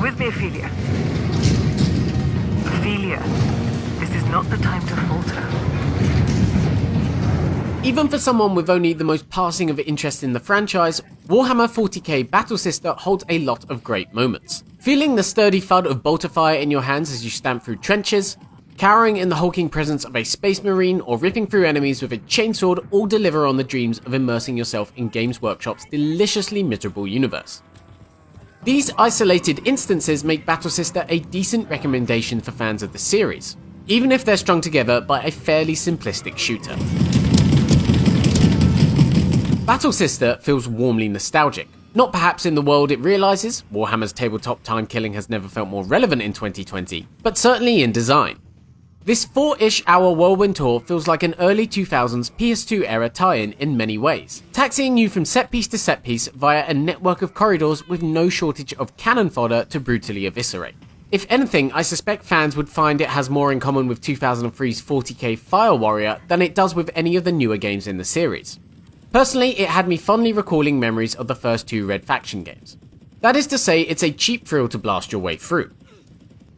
with me, Ophelia? Ophelia, this is not the time to falter. Even for someone with only the most passing of interest in the franchise, Warhammer 40k Battle Sister holds a lot of great moments. Feeling the sturdy thud of bolter fire in your hands as you stamp through trenches, cowering in the hulking presence of a space marine, or ripping through enemies with a chainsword all deliver on the dreams of immersing yourself in Games Workshop's deliciously miserable universe. These isolated instances make Battle Sister a decent recommendation for fans of the series, even if they're strung together by a fairly simplistic shooter. Battle Sister feels warmly nostalgic, not perhaps in the world it realises, Warhammer's tabletop time killing has never felt more relevant in 2020, but certainly in design. This 4-ish hour whirlwind tour feels like an early 2000s PS2 era tie-in in many ways, taxiing you from set piece to set piece via a network of corridors with no shortage of cannon fodder to brutally eviscerate. If anything, I suspect fans would find it has more in common with 2003's 40k Fire Warrior than it does with any of the newer games in the series. Personally, it had me fondly recalling memories of the first 2 Red Faction games. That is to say, it's a cheap thrill to blast your way through.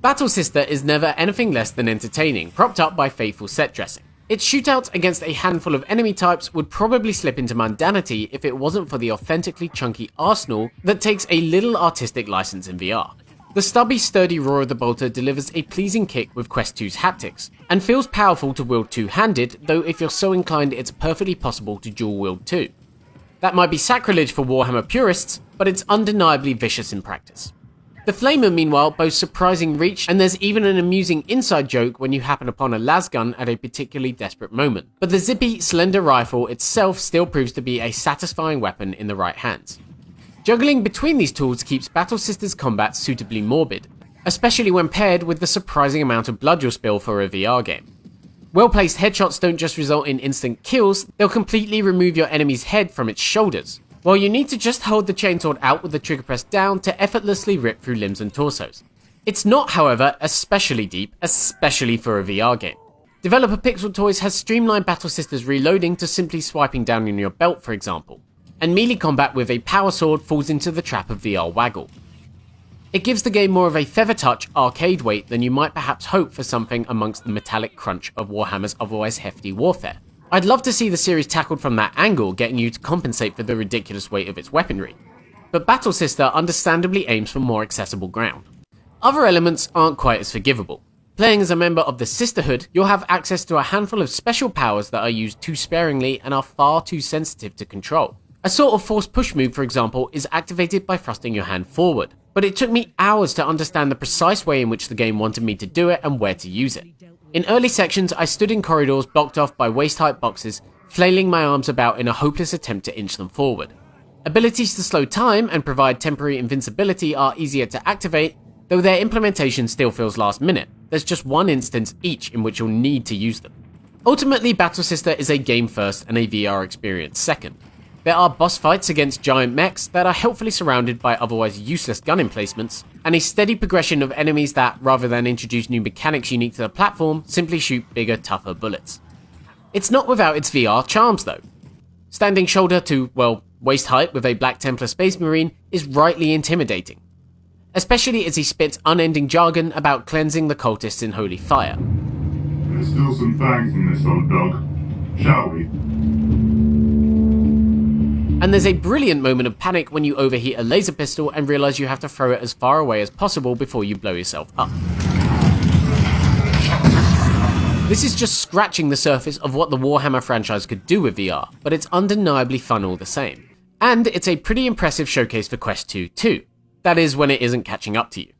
Battle Sister is never anything less than entertaining, propped up by faithful set dressing. Its shootouts against a handful of enemy types would probably slip into mundanity if it wasn't for the authentically chunky arsenal that takes a little artistic license in VR. The stubby, sturdy roar of the bolter delivers a pleasing kick with Quest 2's haptics, and feels powerful to wield two-handed, though if you're so inclined it's perfectly possible to dual-wield too. That might be sacrilege for Warhammer purists, but it's undeniably vicious in practice. The Flamer, meanwhile, boasts surprising reach, and there's even an amusing inside joke when you happen upon a lasgun at a particularly desperate moment. But the zippy, slender rifle itself still proves to be a satisfying weapon in the right hands. Juggling between these tools keeps Battle Sister's combat suitably morbid, especially when paired with the surprising amount of blood you'll spill for a VR game. Well-placed headshots don't just result in instant kills, they'll completely remove your enemy's head from its shoulders, while you need to just hold the chainsword out with the trigger press down to effortlessly rip through limbs and torsos. It's not, however, especially deep, especially for a VR game. Developer Pixel Toys has streamlined Battle Sister's reloading to simply swiping down on your belt, for example, and melee combat with a power sword falls into the trap of VR waggle. It gives the game more of a feather touch arcade weight than you might perhaps hope for something amongst the metallic crunch of Warhammer's otherwise hefty warfare. I'd love to see the series tackled from that angle, getting you to compensate for the ridiculous weight of its weaponry, but Battle Sister understandably aims for more accessible ground. Other elements aren't quite as forgivable. Playing as a member of the Sisterhood, you'll have access to a handful of special powers that are used too sparingly and are far too sensitive to control. A sort of force push move, for example, is activated by thrusting your hand forward, but it took me hours to understand the precise way in which the game wanted me to do it and where to use it. In early sections, I stood in corridors blocked off by waist-height boxes, flailing my arms about in a hopeless attempt to inch them forward. Abilities to slow time and provide temporary invincibility are easier to activate, though their implementation still feels last minute. There's just one instance each in which you'll need to use them. Ultimately, Battle Sister is a game first and a VR experience second. There are boss fights against giant mechs that are helpfully surrounded by otherwise useless gun emplacements, and a steady progression of enemies that, rather than introduce new mechanics unique to the platform, simply shoot bigger, tougher bullets. It's not without its VR charms though. Standing shoulder to, well, waist height with a Black Templar Space Marine is rightly intimidating, especially as he spits unending jargon about cleansing the cultists in holy fire. There's still some fangs in this old dog, shall we? And there's a brilliant moment of panic when you overheat a laser pistol and realise you have to throw it as far away as possible before you blow yourself up. This is just scratching the surface of what the Warhammer franchise could do with VR, but it's undeniably fun all the same. And it's a pretty impressive showcase for Quest 2 too. That is, when it isn't catching up to you.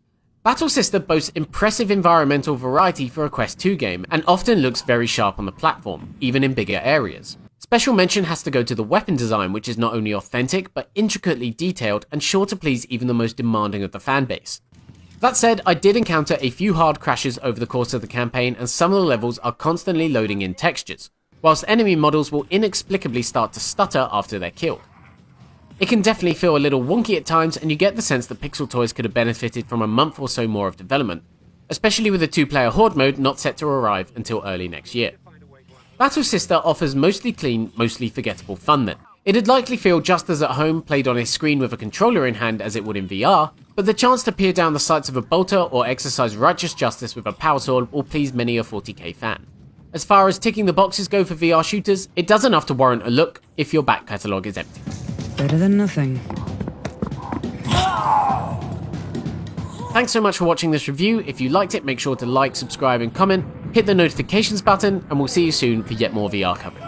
Battle Sister boasts impressive environmental variety for a Quest 2 game, and often looks very sharp on the platform, even in bigger areas. Special mention has to go to the weapon design, which is not only authentic, but intricately detailed and sure to please even the most demanding of the fanbase. That said, I did encounter a few hard crashes over the course of the campaign, and some of the levels are constantly loading in textures, whilst enemy models will inexplicably start to stutter after they're killed. It can definitely feel a little wonky at times, and you get the sense that Pixel Toys could have benefited from a month or so more of development, especially with the 2-player Horde mode not set to arrive until early next year. Battle Sister offers mostly clean, mostly forgettable fun then. It'd likely feel just as at home played on a screen with a controller in hand as it would in VR, but the chance to peer down the sights of a bolter or exercise righteous justice with a power sword will please many a 40k fan. As far as ticking the boxes go for VR shooters, it does enough to warrant a look if your back catalogue is empty. Better than nothing. Thanks so much for watching this review. If you liked it, make sure to like, subscribe and comment, hit the notifications button, and we'll see you soon for yet more VR coverage.